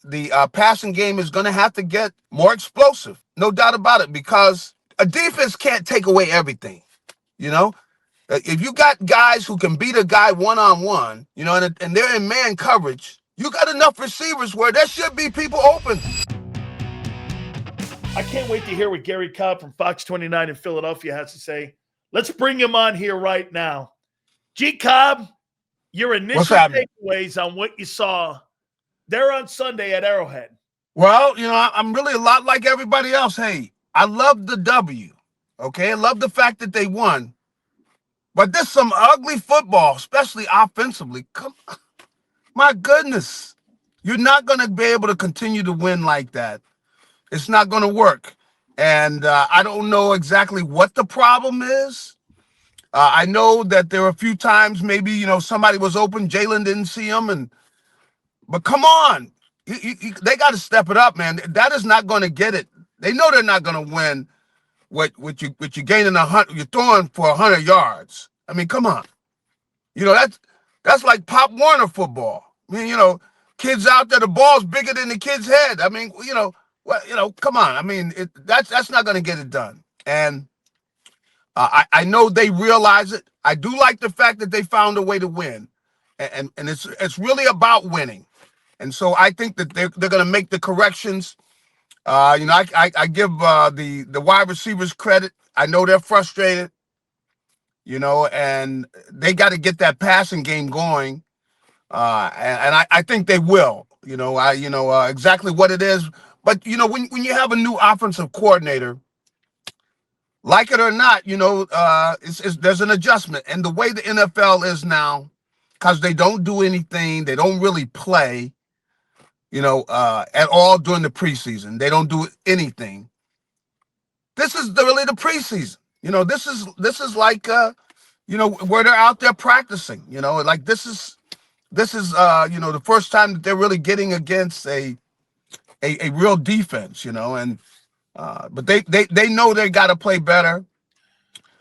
the passing game is going to have to get more explosive, no doubt about it, because a defense can't take away everything. You know, if you got guys who can beat a guy one-on-one, and they're in man coverage, you got enough receivers where there should be people open. I can't wait to hear what Garry Cobb from Fox 29 in Philadelphia has to say. Let's bring him on here right now. G. Cobb, your initial takeaways on what you saw there on Sunday at Arrowhead. Well, I'm really a lot like everybody else. Hey, I love the W. Okay, I love the fact that they won. But there's some ugly football, especially offensively. Come on. My goodness. You're not going to be able to continue to win like that. It's not going to work. And I don't know exactly what the problem is. I know that there were a few times maybe, somebody was open, Jalen didn't see him. But come on. They got to step it up, man. That is not going to get it. They know they're not going to win what you gaining 100. You're throwing for 100 yards. I mean, come on. That's like Pop Warner football. I mean, kids out there, the ball's bigger than the kid's head. I mean, come on. I mean, that's not going to get it done. And I know they realize it. I do like the fact that they found a way to win, and it's really about winning. And so I think that they're going to make the corrections. I give the wide receivers credit. I know they're frustrated, and they got to get that passing game going. And I think they will. Exactly what it is. But when you have a new offensive coordinator, like it or not, there's an adjustment. And the way the NFL is now, because they don't do anything, they don't really play. At all during the preseason. They don't do anything. This is really the preseason. This is like where they're out there practicing. Like this is the first time that they're really getting against a real defense. But they know they got to play better.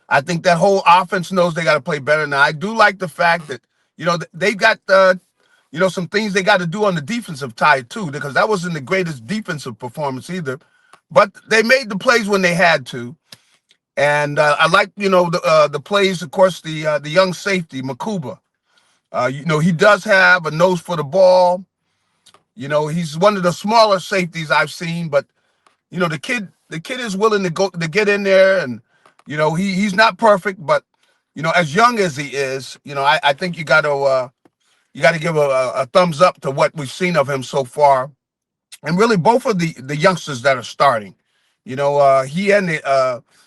I think that whole offense knows they got to play better. Now I do like the fact that they've got some things they got to do on the defensive side too, because that wasn't the greatest defensive performance either. But they made the plays when they had to, and I like the plays. Of course, the young safety Makuba. He does have a nose for the ball. He's one of the smaller safeties I've seen, but the kid is willing to get in there, and he's not perfect, but as young as he is, I think you got to give a thumbs up to what we've seen of him so far. And really both of the youngsters that are starting, he and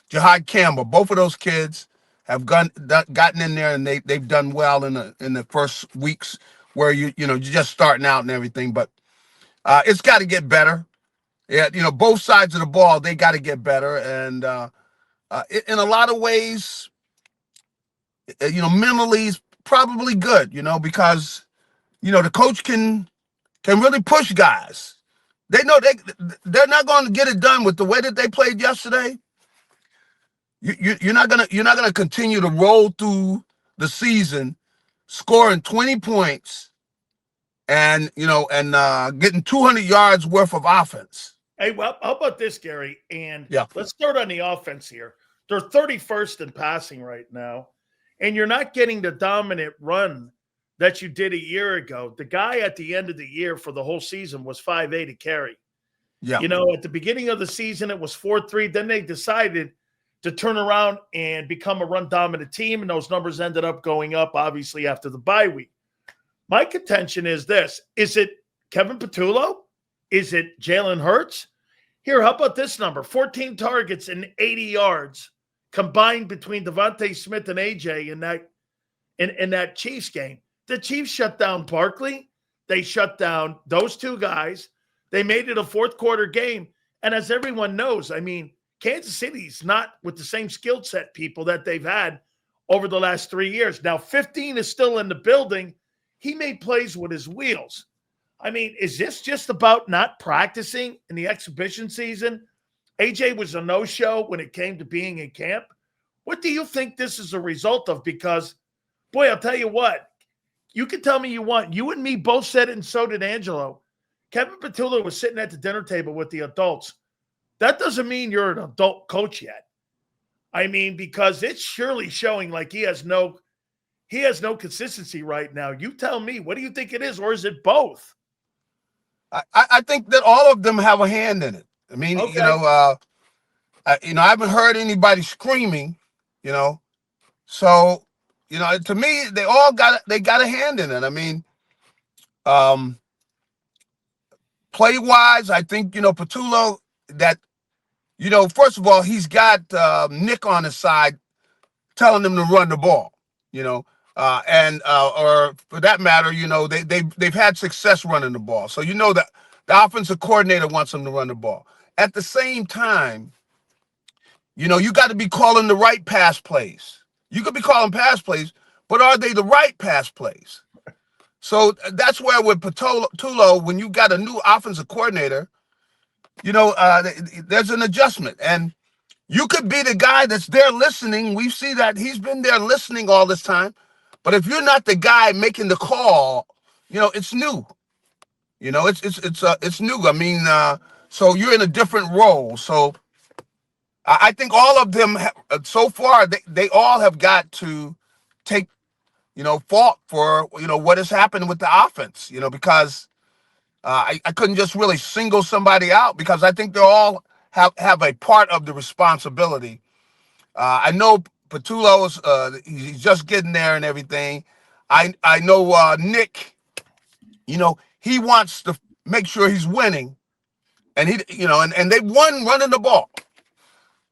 Jahad Campbell, both of those kids have gotten in there, and they've done well in the first weeks where you're just starting out and everything. But it's got to get better. Yeah, both sides of the ball, they got to get better. And in a lot of ways, mentally is probably good, because the coach can really push guys. They know they're not going to get it done with the way that they played yesterday. You're not gonna continue to roll through the season, scoring 20 points, and getting 200 yards worth of offense. Hey, well, how about this, Garry? And yeah, let's start on the offense here. They're 31st in passing right now, and you're not getting the dominant run that you did a year ago. The guy at the end of the year for the whole season was 5.8 a carry. Yeah. At the beginning of the season, it was 4.3. Then they decided to turn around and become a run-dominant team, and those numbers ended up going up, obviously, after the bye week. My contention is this. Is it Kevin Patullo? Is it Jalen Hurts? Here, how about this number? 14 targets and 80 yards combined between Devontae Smith and AJ in that Chiefs game. The Chiefs shut down Barkley. They shut down those two guys. They made it a fourth quarter game. And as everyone knows, I mean, Kansas City's not with the same skill set people that they've had over the last 3 years. Now, 15 is still in the building. He made plays with his wheels. I mean, is this just about not practicing in the exhibition season? AJ was a no-show when it came to being in camp. What do you think this is a result of? Because, boy, I'll tell you what, you can tell me you want. You and me both said it, and so did Angelo. Kevin Patullo was sitting at the dinner table with the adults. That doesn't mean you're an adult coach yet. I mean, because it's surely showing like he has no consistency right now. You tell me, what do you think it is, or is it both? I think that all of them have a hand in it. I mean, Okay. I haven't heard anybody screaming, you know. So, to me, they got a hand in it. I mean, um, play wise, I think Patullo that first of all he's got Nick on his side telling them to run the ball, you know, and or for that matter, they've had success running the ball. So that the offensive coordinator wants them to run the ball. At the same time, you got to be calling the right pass plays. You could be calling pass plays, but are they the right pass plays? So that's where with Patullo, when you got a new offensive coordinator, there's an adjustment. And you could be the guy that's there listening. We see that he's been there listening all this time. But if you're not the guy making the call, it's new. It's new. I mean, so you're in a different role. So I think all of them so far they all have got to take fault for what has happened with the offense. Because I couldn't just really single somebody out because I think they all have a part of the responsibility. I know Patullo's he's just getting there and everything. I know Nick. He wants to make sure he's winning, and and they won running the ball,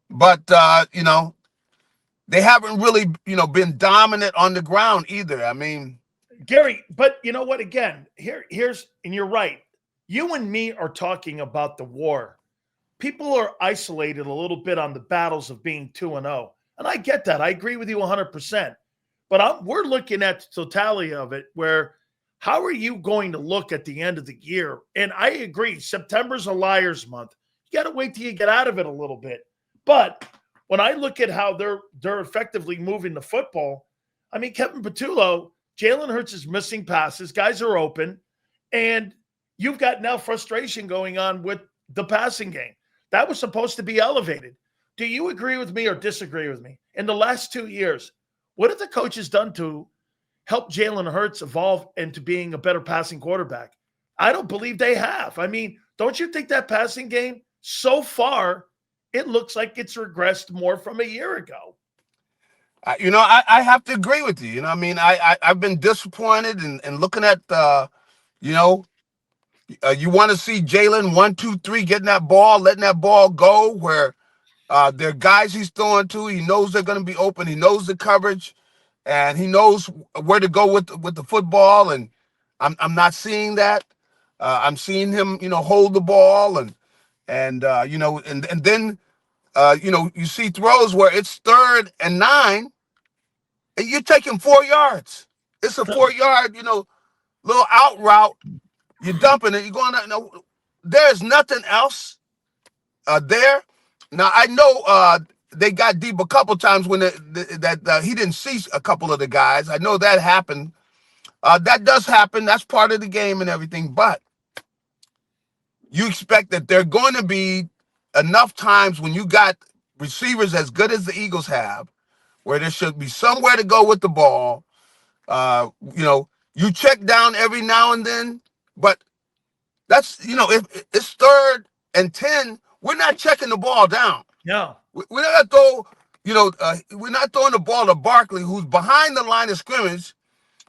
but they haven't really been dominant on the ground either. I mean, Garry, but you know what? Again, here's and you're right. You and me are talking about the war. People are isolated a little bit on the battles of being 2-0. And I get that. I agree with you 100%. But we're looking at the totality of it where how are you going to look at the end of the year? And I agree, September's a liar's month. You got to wait till you get out of it a little bit. But when I look at how they're effectively moving the football, I mean, Kevin Patullo, Jalen Hurts is missing passes. Guys are open. And you've got now frustration going on with the passing game. That was supposed to be elevated. Do you agree with me or disagree with me? In the last 2 years, what have the coaches done to help Jalen Hurts evolve into being a better passing quarterback? I don't believe they have. I mean, don't you think that passing game, so far, it looks like it's regressed more from a year ago? I have to agree with you. I mean, I've been disappointed and looking at, you want to see Jalen 1, 2, 3 getting that ball, letting that ball go where there are guys he's throwing to. He knows they're going to be open. He knows the coverage, and he knows where to go with the football. And I'm not seeing that. I'm seeing him, hold the ball and then you see throws where it's 3rd and 9, and you're taking 4 yards. It's a 4-yard, little out route. You're dumping it. You're going. There's nothing else there. Now I know they got deep a couple times when he didn't see a couple of the guys. I know that happened. That does happen. That's part of the game and everything. But you expect that there are going to be enough times when you got receivers as good as the Eagles have, where there should be somewhere to go with the ball. You check down every now and then, but that's if it's 3rd and 10, we're not checking the ball down. No. We're not we're not throwing the ball to Barkley, who's behind the line of scrimmage.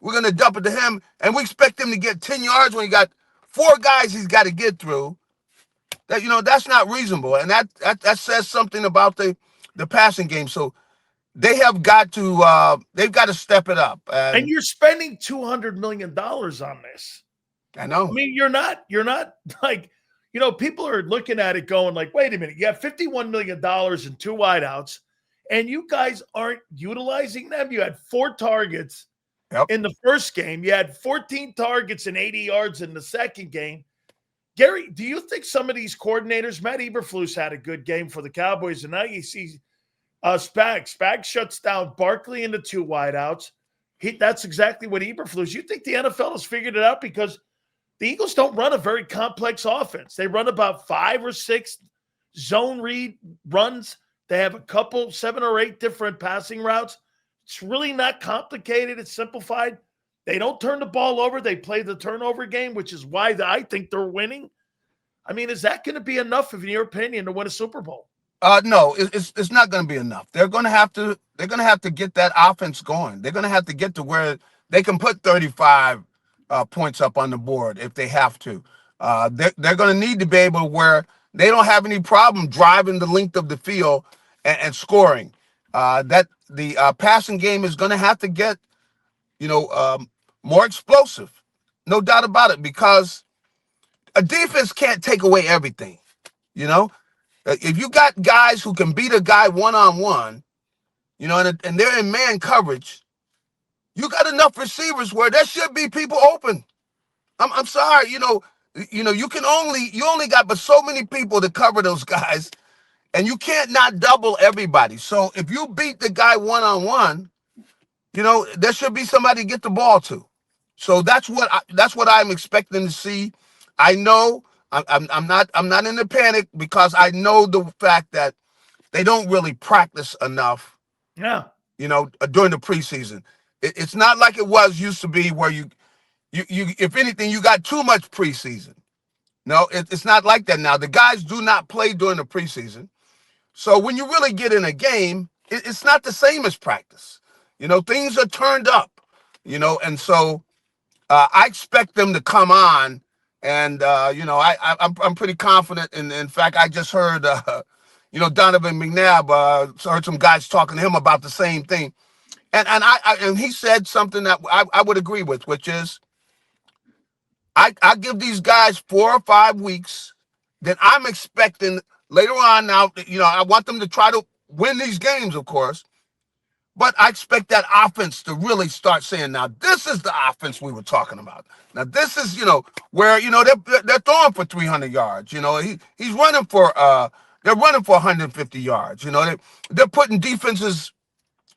We're gonna dump it to him, and we expect him to get 10 yards when he got 4 guys he's got to get through. That's not reasonable, and that says something about the passing game. So they've got to step it up. And you're spending $200 million on this. I know. I mean, you're not like, people are looking at it going like, wait a minute, you have $51 million in 2 wideouts, and you guys aren't utilizing them. You had 4 targets in the first game. You had 14 targets and 80 yards in the second game. Garry, do you think some of these coordinators, Matt Eberflus had a good game for the Cowboys, and now you see Spags shuts down Barkley into 2 wideouts. That's exactly what Eberflus. You think the NFL has figured it out? Because the Eagles don't run a very complex offense. They run about 5 or 6 zone read runs. They have a couple, 7 or 8 different passing routes. It's really not complicated. It's simplified. They don't turn the ball over. They play the turnover game, which is why I think they're winning. I mean, is that going to be enough, in your opinion, to win a Super Bowl? No, it's not going to be enough. They're going to have to get that offense going. They're going to have to get to where they can put 35 points up on the board if they have to. They're going to need to be able to where they don't have any problem driving the length of the field and scoring. That the passing game is going to have to get more explosive, no doubt about it, because a defense can't take away everything. You know, if you got guys who can beat a guy one-on-one, and they're in man coverage, you got enough receivers where there should be people open. I'm sorry, you only got but so many people to cover those guys, and you can't not double everybody. So if you beat the guy one-on-one, there should be somebody to get the ball to. So that's what I'm expecting to see. I know I'm not in a panic because I know the fact that they don't really practice enough. Yeah. During the preseason, it's not like it used to be where you if anything you got too much preseason. No, it's not like that now. The guys do not play during the preseason, so when you really get in a game, it's not the same as practice. Things are turned up. And so I expect them to come on. And I'm pretty confident. In fact, I just heard Donovan McNabb heard some guys talking to him about the same thing, and he said something that I would agree with, which is I give these guys 4 or 5 weeks. Then I'm expecting later on. Now I want them to try to win these games, of course, but I expect that offense to really start saying, now this is the offense we were talking about. Now this is, where, they're throwing for 300 yards. He's running for, they're running for 150 yards. They're putting defenses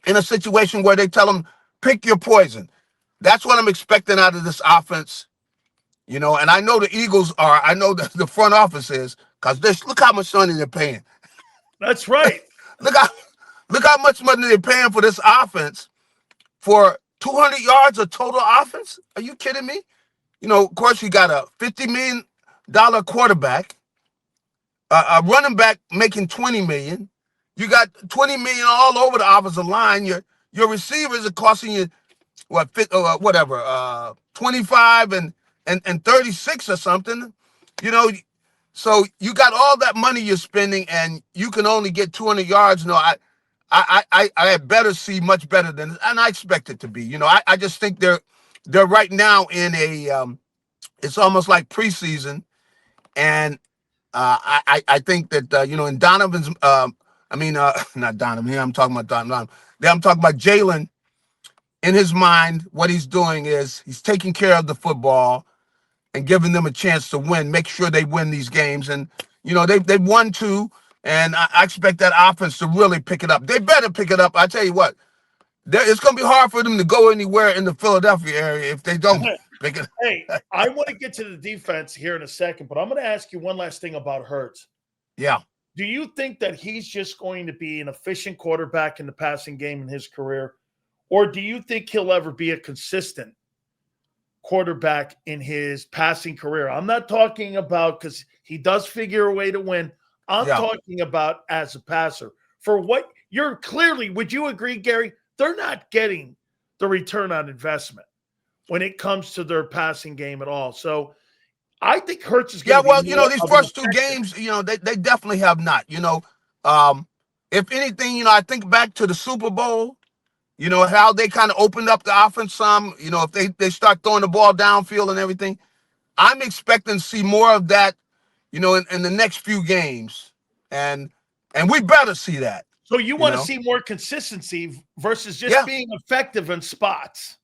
in a situation where they tell them, pick your poison. That's what I'm expecting out of this offense. And I know the Eagles are, I know that the front office is, because look how much money they're paying. That's right. Look how much money they're paying for this offense for 200 yards of total offense. Are you kidding me? Of course, you got a $50 million quarterback, a running back making $20 million. You got $20 million all over the offensive line. Your receivers are costing you 25 and 36 or something. So you got all that money you're spending, and you can only get 200 yards. I had better see much better than, and I expect it to be. I just think they're right now in a it's almost like preseason, and I think that in Donovan's not Donovan. Here I'm talking about Donovan. Then I'm talking about Jalen. In his mind, what he's doing is he's taking care of the football and giving them a chance to win. Make sure they win they've won 2. And I expect that offense to really pick it up. They better pick it up. I tell you what, it's going to be hard for them to go anywhere in the Philadelphia area if they don't pick it up. Hey, I want to get to the defense here in a second, but I'm going to ask you one last thing about Hurts. Yeah. Do you think that he's just going to be an efficient quarterback in the passing game in his career, or do you think he'll ever be a consistent quarterback in his passing career? I'm not talking about, because he does figure a way to win. I'm talking about as a passer. For what you're clearly, would you agree, Gary? They're not getting the return on investment when it comes to their passing game at all. So I think Hurts is going to be these first 2 games, they definitely have not. If anything, I think back to the Super Bowl, how they kind of opened up the offense some, if they start throwing the ball downfield and everything. I'm expecting to see more of that, in the next few games. And we better see that. So you want to see more consistency versus just being effective in spots.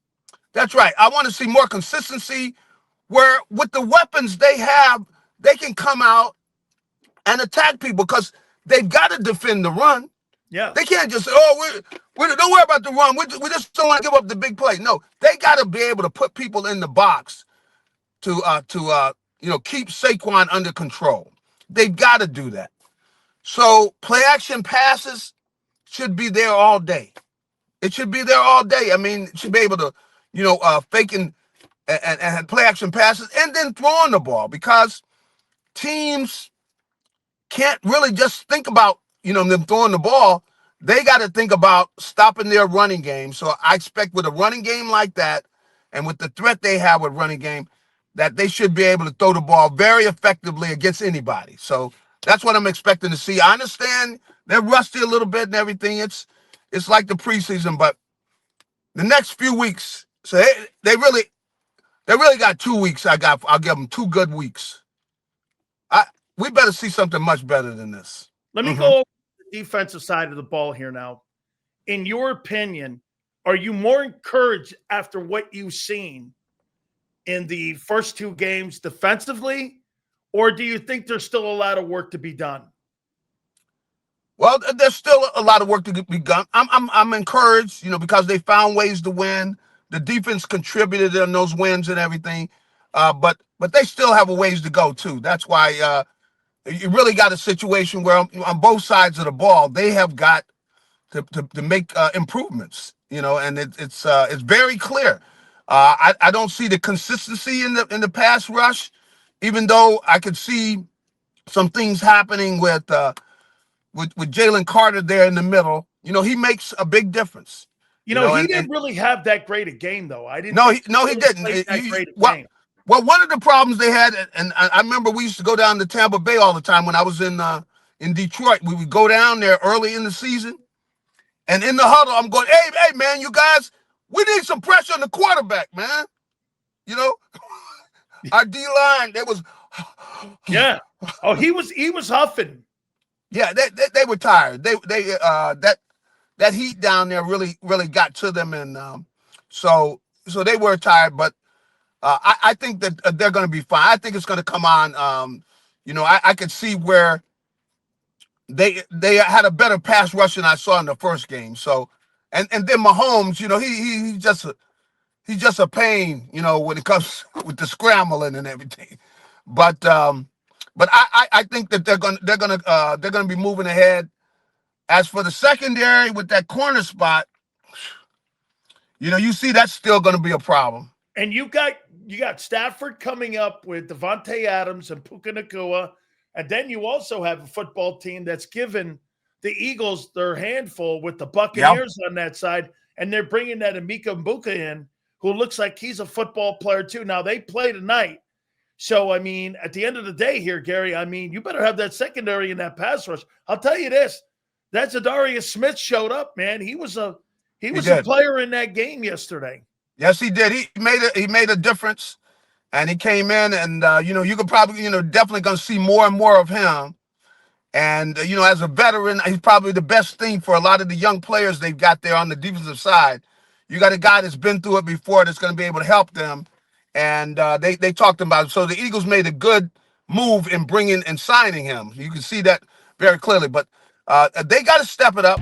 That's right. I want to see more consistency where with the weapons they have, they can come out and attack people because they've got to defend the run. Yeah. They can't just say, we don't worry about the run. We just don't want to give up the big play. No, they got to be able to put people in the box to keep Saquon under control. They've got to do that. So play action passes should be there all day. It should be there all day. I mean, it should be able to, fake and play action passes and then throwing the ball, because teams can't really just think about, them throwing the ball. They got to think about stopping their running game. So I expect with a running game like that and with the threat they have with running game, that they should be able to throw the ball very effectively against anybody. So that's what I'm expecting to see. I understand they're rusty a little bit and everything. It's like the preseason, but the next few weeks, so they really got 2 weeks. I'll give them 2 good weeks. We better see something much better than this. Let me go over the defensive side of the ball here now. In your opinion, are you more encouraged after what you've seen in the first 2 games defensively, or do you think there's still a lot of work to be done? Well, there's still a lot of work to be done. I'm encouraged, because they found ways to win. The defense contributed in those wins and everything, but they still have a ways to go too. That's why you really got a situation where on both sides of the ball they have got to make improvements. And it's very clear. I don't see the consistency in the pass rush, even though I could see some things happening with Jalen Carter there in the middle. He makes a big difference. He didn't really have that great a game, though. I didn't. No, he didn't. Well, one of the problems they had, and I remember we used to go down to Tampa Bay all the time when I was in Detroit. We would go down there early in the season, and in the huddle, I'm going, hey, man, you guys, we need some pressure on the quarterback, man. Our D line, there was. Yeah. Oh, he was huffing. Yeah, they were tired. That heat down there really got to them, and so they were tired. But I think that they're going to be fine. I think it's going to come on. I could see where they had a better pass rush than I saw in the first game. So, and then Mahomes, he's just a pain, when it comes with the scrambling and everything. But I think that they're gonna be moving ahead. As for the secondary with that corner spot, you see that's still going to be a problem. And you got Stafford coming up with Devontae Adams and Puka Nacua, and then you also have a football team that's given the Eagles their handful with the Buccaneers on that side, and they're bringing that Emeka Mbuka in, who looks like he's a football player too. Now they play tonight. So, I mean, at the end of the day here, Gary, you better have that secondary in that pass rush. I'll tell you this. That Zadarius Smith showed up, man. He was a player in that game yesterday. Yes, he did. He made a difference, and he came in, and you could probably definitely going to see more and more of him. And as a veteran, he's probably the best thing for a lot of the young players they've got there on the defensive side. You got a guy that's been through it before that's going to be able to help them, and they talked about it. So the Eagles made a good move in bringing and signing him. You can see that very clearly, but. They got to step it up.